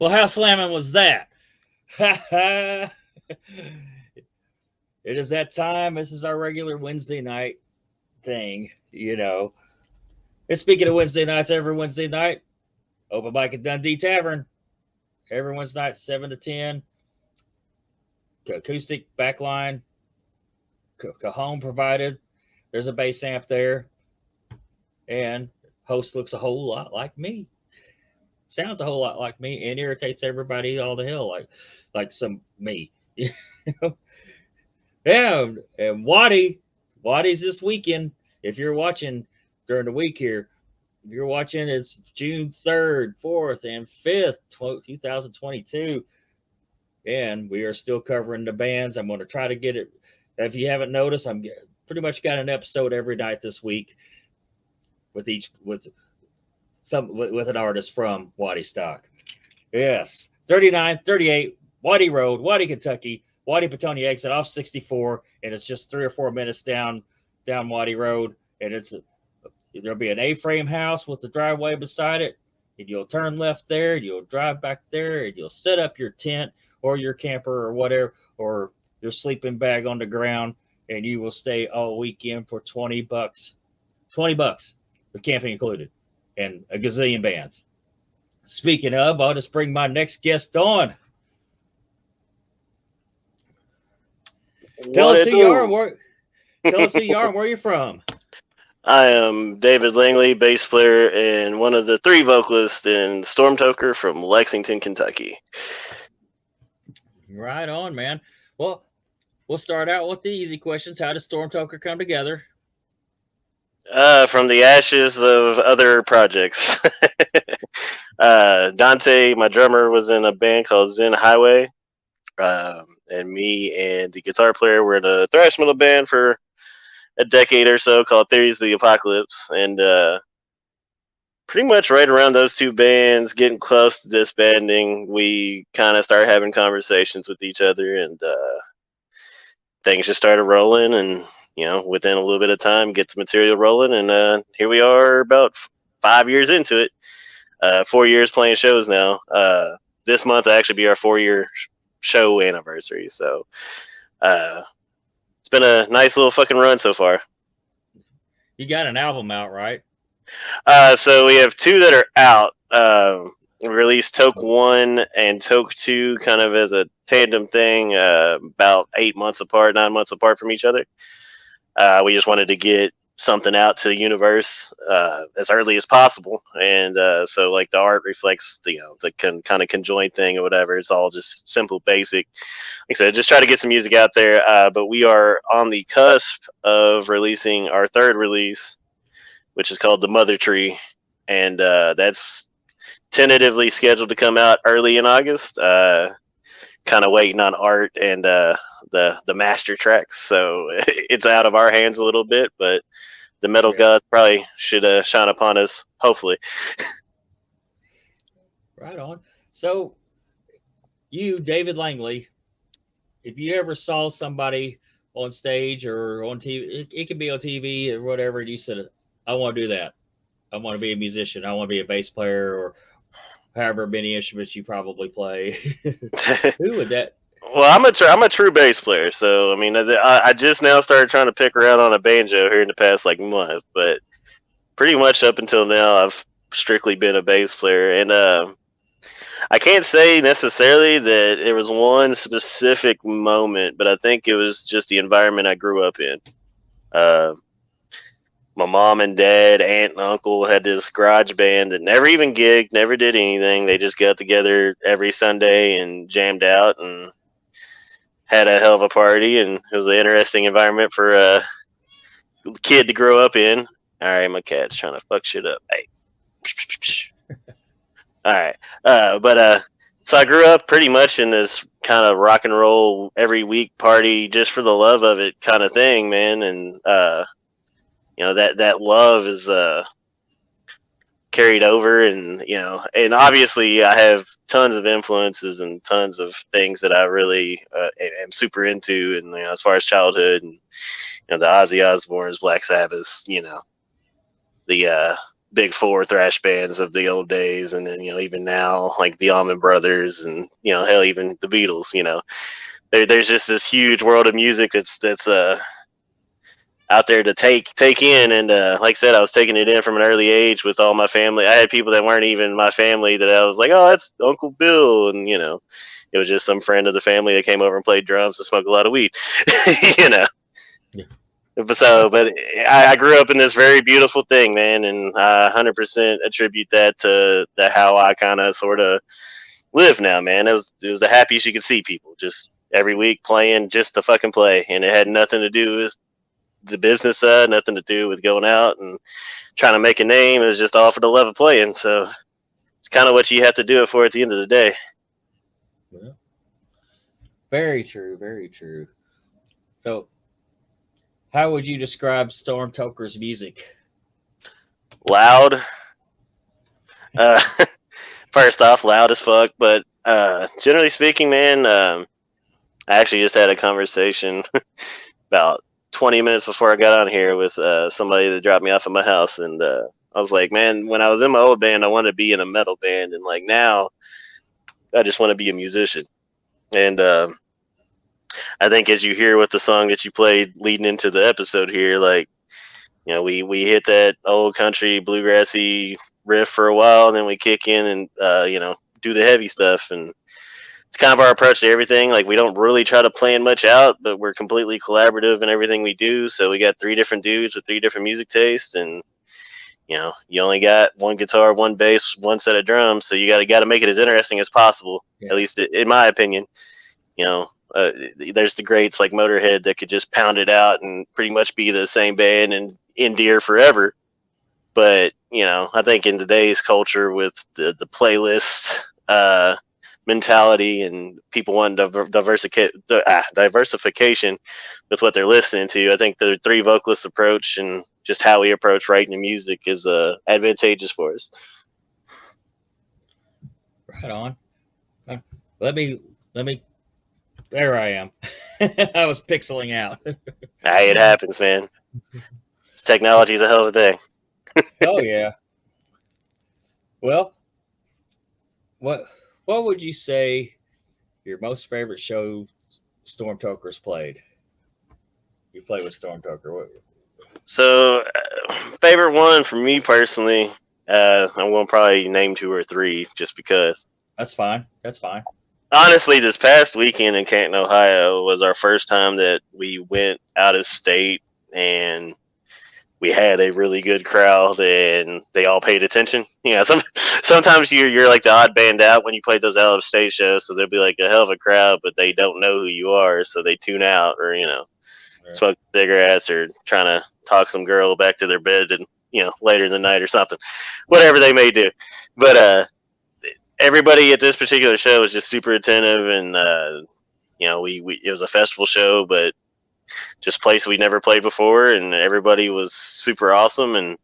Well, how slamming was that? It is that time. This is our regular Wednesday night thing, you know. And speaking of Wednesday nights, every Wednesday night, open mic at Dundee Tavern. Every Wednesday night, 7 to 10. Acoustic backline, cajon provided. There's a bass amp there. And host looks a whole lot like me. Sounds a whole lot like me and irritates everybody all the hell like some me. Yeah, and Waddy's this weekend. If you're watching during the week here, if you're watching, it's June 3rd, 4th, and 5th, 2022. And we are still covering the bands. I'm going to try to get it. If you haven't noticed, I'm pretty much got an episode every night this week with an artist from Waddystock. Yes, 3938 Waddy Road, Waddy, Kentucky. Waddy Petone exit off 64, and it's just 3 or 4 minutes down Waddy Road, and there'll be an A-frame house with the driveway beside it, and you'll turn left there, and you'll drive back there, and you'll set up your tent or your camper or whatever, or your sleeping bag on the ground, and you will stay all weekend for $20. $20 with camping included, and a gazillion bands. Speaking of, I'll just bring my next guest on. Tell us who you are. Where you're from. I am David Langley, bass player and one of the 3 vocalists in Stormtoker from Lexington, Kentucky. Right on, man. Well, we'll start out with the easy questions. How does Stormtoker come together? From the ashes of other projects. Dante, my drummer, was in a band called Zen Highway. And me and the guitar player were in a thrash metal band for a decade or so called Theories of the Apocalypse. And pretty much right around those 2 bands getting close to disbanding, we kind of started having conversations with each other, and things just started rolling, and within a little bit of time, get the material rolling, and here we are about 5 years into it. 4 years playing shows now. This month will actually be our 4-year show anniversary, so it's been a nice little fucking run so far. You got an album out, right? So we have 2 that are out. We released Toke 1 and Toke 2 kind of as a tandem thing, about 8 months apart, 9 months apart from each other. We just wanted to get something out to the universe as early as possible, and so like the art reflects the kind of conjoined thing or whatever. It's all just simple, basic. Like I said, just try to get some music out there. But we are on the cusp of releasing our 3rd release, which is called The Mother Tree, and that's tentatively scheduled to come out early in August. Kind of waiting on art and the master tracks, so it's out of our hands a little bit, but the metal god probably should shine upon us, hopefully. Right on. So you, David Langley, if you ever saw somebody on stage or on TV, it could be on TV or whatever, and you said, I want to do that, I want to be a musician, I want to be a bass player, or however many instruments you probably play, who would that? Well, I'm a true bass player, so I mean, I just now started trying to pick around on a banjo here in the past month, but pretty much up until now, I've strictly been a bass player, and I can't say necessarily that there was one specific moment, but I think it was just the environment I grew up in. My mom and dad, aunt and uncle had this garage band that never even gigged, never did anything. They just got together every Sunday and jammed out and had a hell of a party, and it was an interesting environment for a kid to grow up in. All right, my cat's trying to fuck shit up. Hey. All right. So I grew up pretty much in this kind of rock and roll every week party just for the love of it kind of thing, man. And, that love is carried over, and and obviously I have tons of influences and tons of things that I really am super into, and as far as childhood, and the Ozzy Osbournes, Black Sabbath, the big four thrash bands of the old days, and then even now like the Allman Brothers, and hell, even the Beatles. There's just this huge world of music that's out there to take in, and like I said, I was taking it in from an early age with all my family. I had people that weren't even my family that I was like, oh, that's Uncle Bill, and it was just some friend of the family that came over and played drums and smoked a lot of weed. Yeah. But I grew up in this very beautiful thing, man, and I 100% attribute that to how I kind of sort of live now, man. It was the happiest you could see people just every week playing just to fucking play, and it had nothing to do with the business side, nothing to do with going out and trying to make a name. It was just all for the love of playing. So it's kind of what you have to do it for at the end of the day. Yeah. Very true. Very true. So how would you describe Stormtokers music? Loud. First off, loud as fuck. But generally speaking, man, I actually just had a conversation about 20 minutes before I got on here with somebody that dropped me off at my house, and I was like, man, when I was in my old band, I wanted to be in a metal band, and like now, I just want to be a musician. And I think as you hear with the song that you played leading into the episode here, like we hit that old country bluegrassy riff for a while, and then we kick in and do the heavy stuff, and it's kind of our approach to everything. Like, we don't really try to plan much out, but we're completely collaborative in everything we do. So we got 3 different dudes with 3 different music tastes, and you only got 1 guitar, 1 bass, 1 set of drums. So you got to make it as interesting as possible. Yeah. At least in my opinion. There's the greats like Motorhead that could just pound it out and pretty much be the same band and endure forever. But I think in today's culture with the playlist mentality and people wanting diversification with what they're listening to, I think the 3 vocalist approach and just how we approach writing the music is advantageous for us. Right on. Let me. There I am. I was pixeling out. Hey, it happens, man. Technology is a hell of a thing. Oh yeah. Well, what would you say your most favorite show Stormtokers played? You played with Stormtoker. So, favorite one for me personally, I'm going to probably name 2 or 3 just because. That's fine. That's fine. Honestly, this past weekend in Canton, Ohio was our first time that we went out of state, and we had a really good crowd, and they all paid attention. Sometimes you're like the odd band out when you play those out of state shows, so there'll be like a hell of a crowd, but they don't know who you are, so they tune out, or smoke cigarettes, or trying to talk some girl back to their bed, and later in the night or something, whatever they may do. But everybody at this particular show was just super attentive, and it was a festival show, but just a place we never played before, and everybody was super awesome, and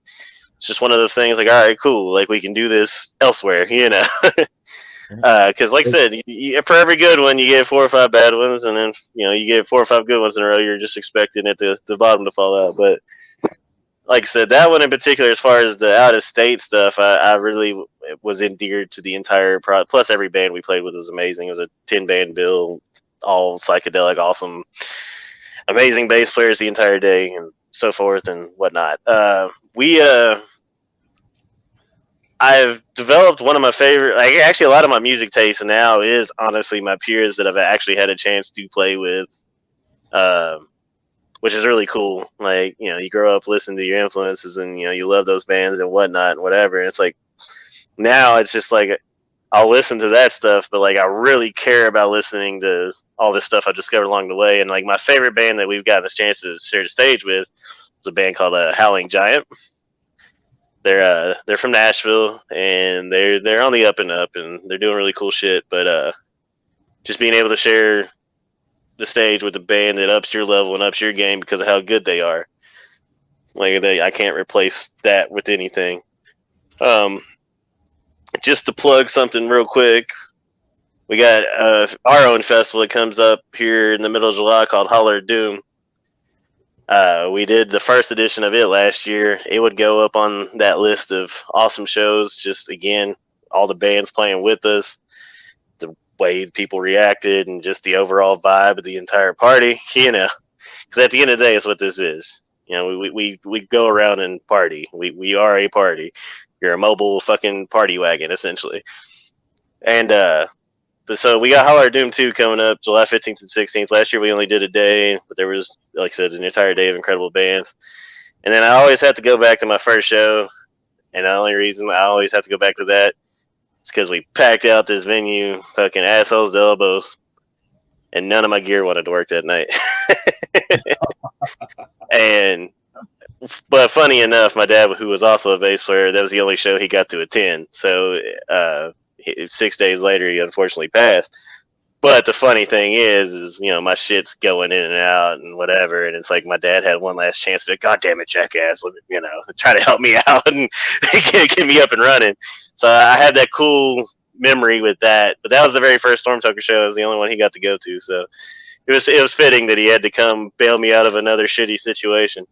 it's just one of those things like, all right, cool, like we can do this elsewhere, because like I said, for every good one you get 4 or 5 bad ones, and then you get 4 or 5 good ones in a row, you're just expecting it the bottom to fall out. But like I said, that one in particular, as far as the out-of-state stuff, I really was endeared to the entire product. Plus, every band we played with was amazing. It was a 10-band bill, all psychedelic, awesome, amazing bass players the entire day, and so forth and whatnot. I've developed one of my favorite, actually a lot of my music taste now is honestly my peers that I've actually had a chance to play with, which is really cool. Like, you grow up listening to your influences, and, you love those bands and whatnot and whatever. And it's like, now it's just like, I'll listen to that stuff, but like, I really care about listening to all this stuff I discovered along the way. And like, my favorite band that we've gotten a chance to share the stage with is a band called Howling Giant. They're from Nashville, and they're on the up and up, and they're doing really cool shit. But just being able to share the stage with a band that ups your level and ups your game because of how good they are, I can't replace that with anything. Just to plug something real quick, we got our own festival that comes up here in the middle of July called Holler Doom. We did the first edition of it last year. It would go up on that list of awesome shows. Just again, all the bands playing with us, the way people reacted, and just the overall vibe of the entire party. Because at the end of the day, it's what this is. We go around and party. We are a party. You're a mobile fucking party wagon, essentially. And but so we got Holler Doom 2 coming up July 15th and 16th. Last year we only did a day, but there was, like I said, an entire day of incredible bands. And then I always have to go back to my first show, and the only reason I always have to go back to that is because we packed out this venue, fucking assholes to elbows, and none of my gear wanted to work that night. But funny enough, my dad, who was also a bass player, that was the only show he got to attend. So 6 days later, he unfortunately passed. But the funny thing is my shit's going in and out and whatever, and it's like my dad had one last chance, but God damn it, jackass, try to help me out and get me up and running. So I had that cool memory with that. But that was the very first Stormtoker show. It was the only one he got to go to. So it was fitting that he had to come bail me out of another shitty situation.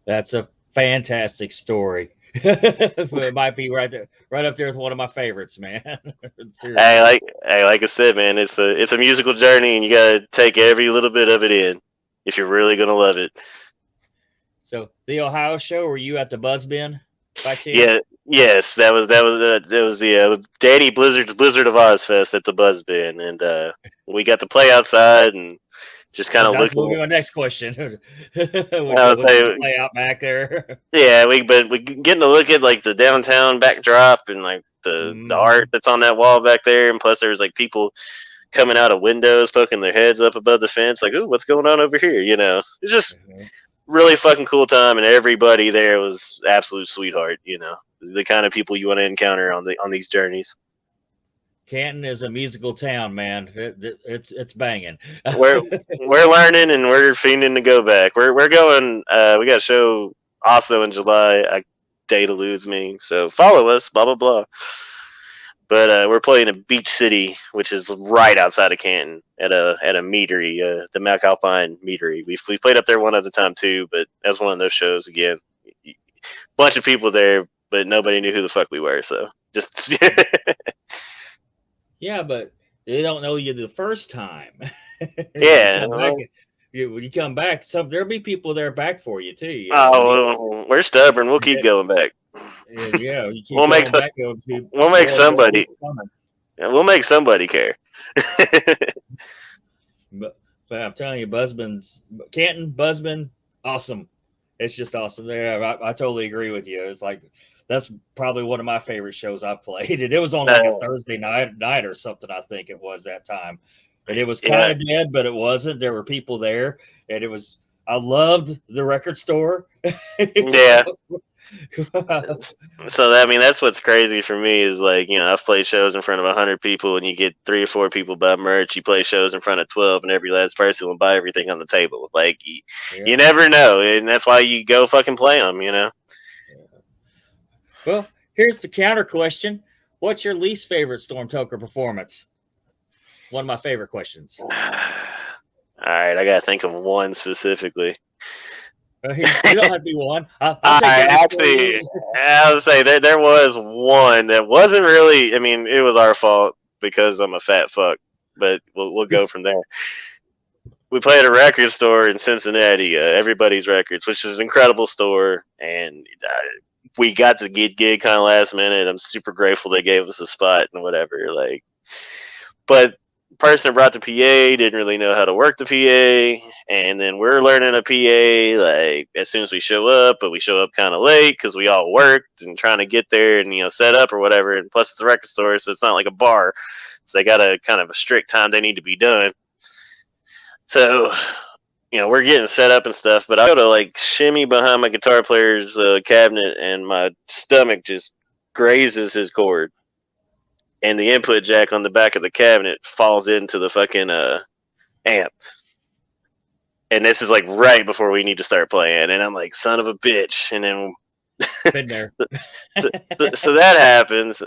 That's a fantastic story. It might be right up there with one of my favorites, man. Hey, like I said, man, it's a musical journey, and you gotta take every little bit of it in if you're really gonna love it. So the Ohio show, were you at the Buzz Bin by chance? Yeah, yes, that was the Danny Blizzard's Blizzard of Oz Fest at the Buzz Bin, and we got to play outside and just kind of look. That's my next question. Play out back there. Yeah, we getting to look at like the downtown backdrop and like the art that's on that wall back there, and plus there was like people coming out of windows, poking their heads up above the fence, like, "Ooh, what's going on over here?" It's just really fucking cool time, and everybody there was absolute sweetheart. The kind of people you want to encounter on these journeys. Canton is a musical town, man. It's banging. We're learning, and we're fiending to go back. We're going. We got a show also in July. Date eludes me, so follow us. Blah blah blah. But we're playing in Beach City, which is right outside of Canton, at a meadery, the Mac Alpine meadery. We played up there one other time too, but that's one of those shows again. Bunch of people there, but nobody knew who the fuck we were. So just. Yeah, but they don't know you the first time. Yeah. When you come back, there'll be people there back for you too. Well, we're stubborn. We'll keep going back. Yeah, you keep we'll make somebody. Yeah, we'll make somebody care. but I'm telling you, Canton, Buzzbin, awesome. It's just awesome. There, I totally agree with you. It's like. That's probably one of my favorite shows I've played. And it was on like a Thursday night or something, I think it was that time. And it was kind of dead, but it wasn't. There were people there. And I loved the record store. Yeah. So, that's what's crazy for me is like, I've played shows in front of 100 people and you get 3 or 4 people buy merch. You play shows in front of 12 and every last person will buy everything on the table. Like, you never know. And that's why you go fucking play them, Well, here's the counter question. What's your least favorite Stormtoker performance? One of my favorite questions. All right, I got to think of one specifically. You don't have to be one. I would say there was one that wasn't really, it was our fault because I'm a fat fuck, but we'll go from there. We played at a record store in Cincinnati, Everybody's Records, which is an incredible store, and we got the gig kind of last minute. I'm super grateful they gave us a spot and whatever. But the person that brought the PA didn't really know how to work the PA, and then we're learning a PA as soon as we show up, but we show up kind of late because we all worked and trying to get there and set up or whatever. And plus, it's a record store, so it's not like a bar, so they got a kind of a strict time they need to be done. So. We're getting set up and stuff, but I go to shimmy behind my guitar player's cabinet, and my stomach just grazes his cord, and the input jack on the back of the cabinet falls into the fucking amp. And this is right before we need to start playing, and I'm like, son of a bitch, and then been there. so that happens,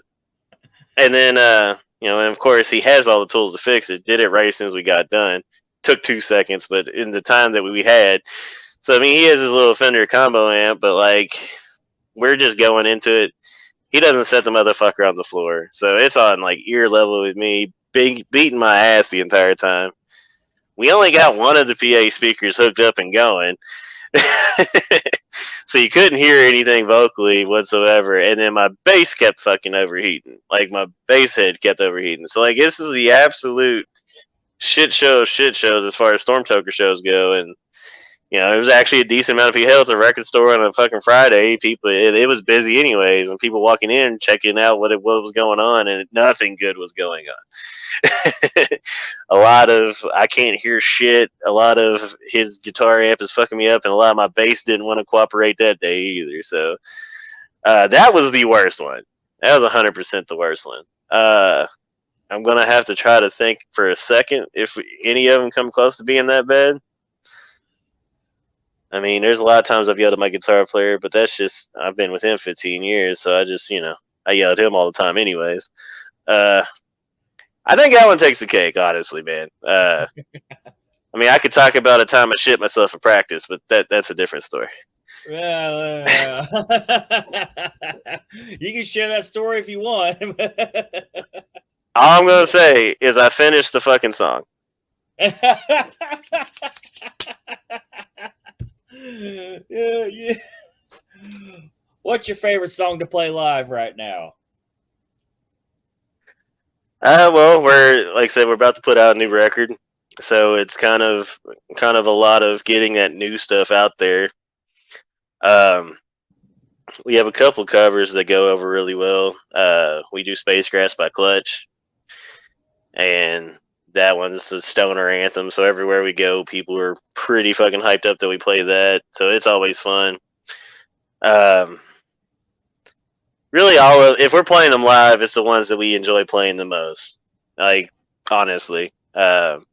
and then and of course he has all the tools to fix it. Did it right as soon as we got done. took 2 seconds, but in the time that we had, so I mean, he has his little Fender combo amp, but like we're just going into it. He doesn't set the motherfucker on the floor, so it's on like ear level with me, beating my ass the entire time. We only got one of the PA speakers hooked up and going. So you couldn't hear anything vocally whatsoever, and then my bass kept fucking overheating. Like my bass head kept overheating. So like this is the absolute shit shows as far as Stormtoker shows go, and you know it was actually a decent amount of people. Hell, it's a record store on a fucking Friday. People, it was busy anyways, and people walking in checking out what was going on, and nothing good was going on. A lot of I can't hear shit. A lot of his guitar amp is fucking me up, and a lot of my bass didn't want to cooperate that day either. So that was the worst one. That was 100% the worst one. I'm gonna have to try to think for a second if any of them come close to being that bad. I mean, there's a lot of times I've yelled at my guitar player, but that's just I've been with him 15 years, so I just I yell at him all the time, anyways. I think that one takes the cake, honestly, man. I mean, I could talk about a time I shit myself in practice, but that's a different story. Well, you can share that story if you want. All I'm going to say is I finished the fucking song. Yeah. What's your favorite song to play live right now? Well, like I said, we're about to put out a new record, so it's kind of a lot of getting that new stuff out there. We have a couple covers that go over really well. We do Space Grass by Clutch, and that one's a stoner anthem, so everywhere we go, people are pretty fucking hyped up that we play that, so it's always fun. Really, if we're playing them live, it's the ones that we enjoy playing the most. Like, honestly, because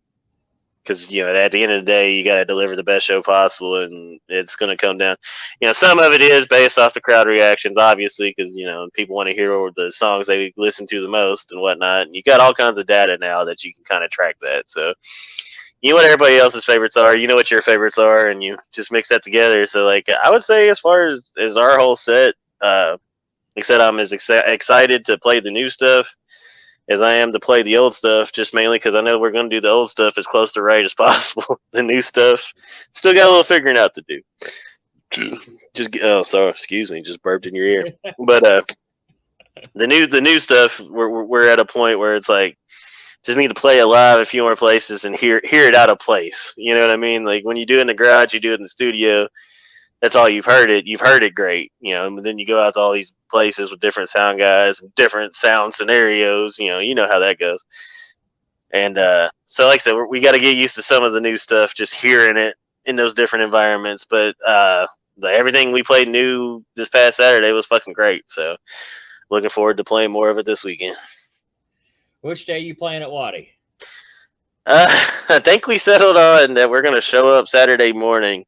at the end of the day, you got to deliver the best show possible, and it's going to come down. Some of it is based off the crowd reactions, obviously, because people want to hear the songs they listen to the most and whatnot. And you got all kinds of data now that you can kind of track that. So, you know what everybody else's favorites are, you know what your favorites are, and you just mix that together. So, like, I would say as far as our whole set. Like I said, I'm as excited to play the new stuff as I am to play the old stuff, just mainly because I know we're going to do the old stuff as close to right as possible. The new stuff, still got a little figuring out to do. Sorry, excuse me, just burped in your ear. But the new stuff, we're at a point where it's like, just need to play it live a few more places and hear it out of place. You know what I mean? Like when you do it in the garage, you do it in the studio. That's all you've heard it. You've heard it great, and then you go out to all these places with different sound guys, and different sound scenarios. You know how that goes. And so, like I said, we got to get used to some of the new stuff, just hearing it in those different environments. But everything we played new this past Saturday was fucking great. So, looking forward to playing more of it this weekend. Which day are you playing at Waddy? I think we settled on that we're going to show up Saturday morning.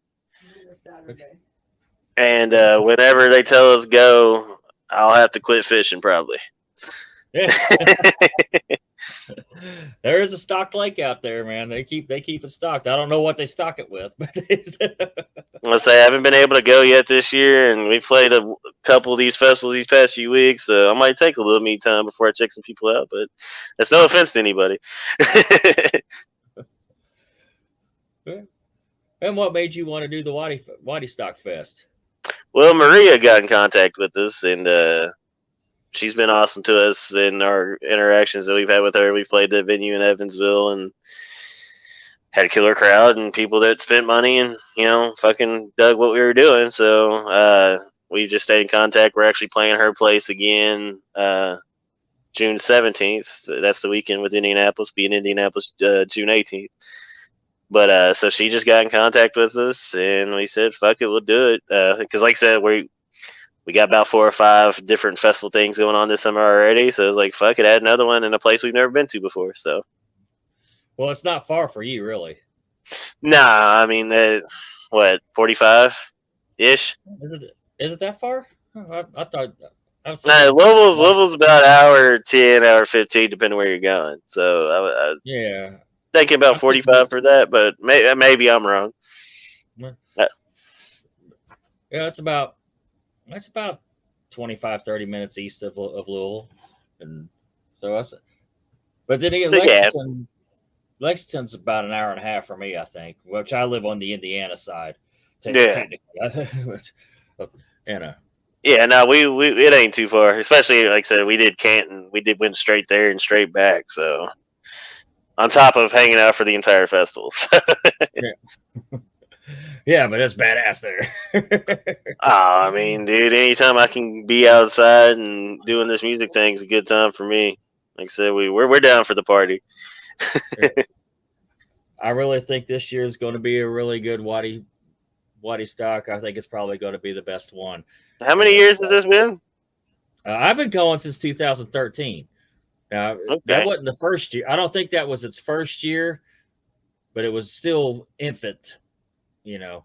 And whenever they tell us go, I'll have to quit fishing probably. Yeah. There is a stocked lake out there, man. They keep it stocked. I don't know what they stock it with, but I'll say I haven't been able to go yet this year, and we played a couple of these festivals these past few weeks. So I might take a little me time before I check some people out, but that's no offense to anybody. And what made you want to do the Waddystock Fest? Well, Maria got in contact with us, and she's been awesome to us in our interactions that we've had with her. We played the venue in Evansville and had a killer crowd and people that spent money and, fucking dug what we were doing. So we just stayed in contact. We're actually playing her place again June 17th. That's the weekend with Indianapolis, be in Indianapolis June 18th. But so she just got in contact with us, and we said, fuck it, we'll do it. Because like I said, we got about 4 or 5 different festival things going on this summer already. So it was like, fuck it, add another one in a place we've never been to before. So, well, it's not far for you, really. Nah, I mean, 45-ish? Is it that far? I thought. No, Louisville's about an hour 10, hour 15, depending where you're going. So yeah. thinking about I'm thinking, 45 for that, but maybe I'm wrong. yeah, Uh, it's about 25, 30 minutes east of Louisville, and so that's. But then again, Yeah, Lexington's about an hour and a half for me, I think. Which I live on the Indiana side, yeah, technically, but, you know. yeah. No, we it ain't too far. Especially like I said, we did Canton. We did went straight there and straight back. So on top of hanging out for the entire festival. Yeah. Yeah, but it's badass there. I mean, dude, anytime I can be outside and doing this music thing's a good time for me. Like I said, we're down for the party. I really think this year is going to be a really good Waddystock. I think it's probably going to be the best one. How And many years has this been? I've been going since 2013. Now that Okay. wasn't the first year. I don't think that was its first year, but it was still infant. You know,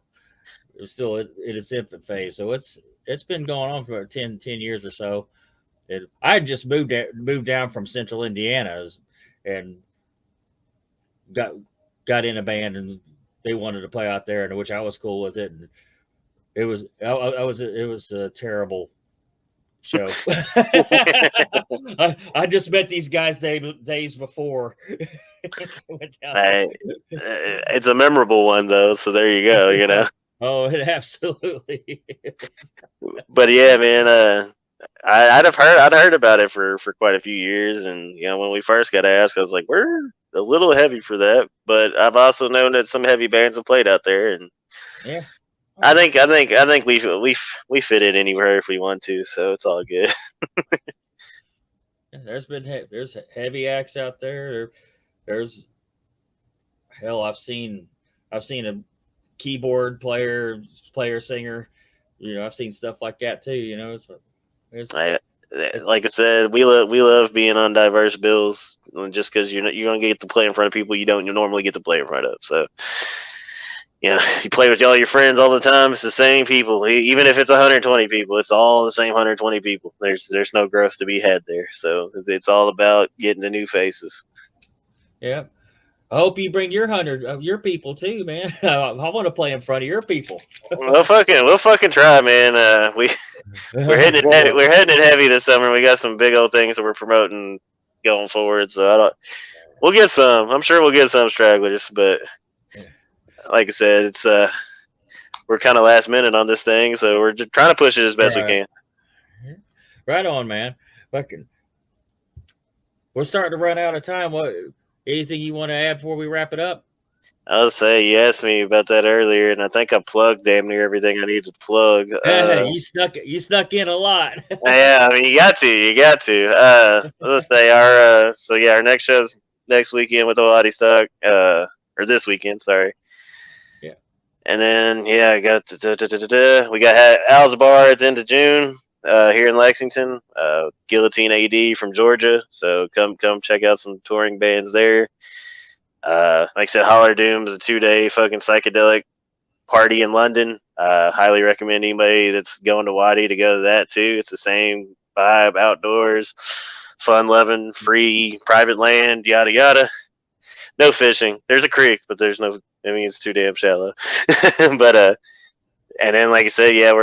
it was still in its infant phase. So it's been going on for 10 years or so. I just moved down from Central Indiana, and got got in a band, and they wanted to play out there, and which I was cool with it. And it was a terrible show. I just met these guys days before. Went down I, it's a memorable one though, so there you go. You there. know. Oh, it absolutely is. But yeah, man. I'd heard about it for quite a few years, and you know when we first got asked, I was like, we're a little heavy for that. But I've also known that some heavy bands have played out there, and Yeah. I think we fit in anywhere if we want to, so it's all good. There's heavy acts out there. There's hell. I've seen a keyboard player singer. You know, I've seen stuff like that too. You know, it's, I, it's like I said, we love being on diverse bills, just because you're gonna get to play in front of people you don't normally get to play in front of. So yeah, you play with all your friends all the time. It's the same people, even if it's 120 people. It's all the same 120 people. There's no growth to be had there. So it's all about getting the new faces. yeah. I hope you bring your people too, man. I want to play in front of your people. We'll fucking try, man. We're hitting it heavy. We're hitting it heavy this summer. We got some big old things that we're promoting going forward. So I don't. We'll get some. I'm sure we'll get some stragglers, but like I said, it's we're kind of last minute on this thing, so we're just trying to push it as best we Right. can. Right on, man. Fucking, we're starting to run out of time. What? Anything you want to add before we wrap it up? I'll say you asked me about that earlier, and I think I plugged damn near everything I needed to plug. Hey, you snuck in a lot. Yeah, I mean you got to. Let's say our next show's next weekend with the Waddystock, or this weekend, sorry. Yeah. And then yeah, I got we got Al's Bar at the end of June, here in Lexington. Guillotine AD from Georgia, so come check out some touring bands there. Like I said, Holler Doom is a 2-day fucking psychedelic party in London. Highly recommend anybody that's going to Waddy to go to that too. It's the same vibe, outdoors, fun loving, free, private land, yada yada. No fishing. There's a creek, but there's no. I mean, it's too damn shallow. But and then like I said, yeah,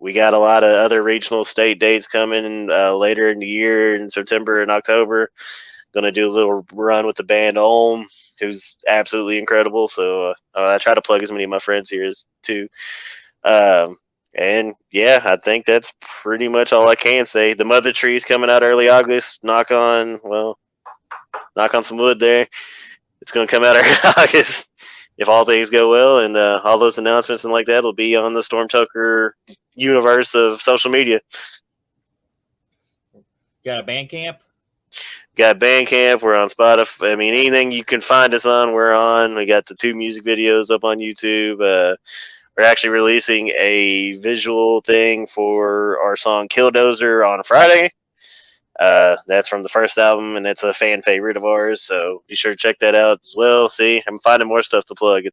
we got a lot of other regional state dates coming later in the year in September and October. Gonna do a little run with the band Olm, who's absolutely incredible. So I try to plug as many of my friends here as too. And yeah, I think that's pretty much all I can say. The Mother Tree's coming out early August. Knock on some wood there. It's gonna come out early August if all things go well, and all those announcements and like that will be on the Stormtoker universe of social media. Got a band camp? Got Bandcamp. We're on Spotify. I mean, anything you can find us on, we're on. We got the 2 music videos up on YouTube. We're actually releasing a visual thing for our song Killdozer on Friday. That's from the first album, and it's a fan favorite of ours. So be sure to check that out as well. See, I'm finding more stuff to plug.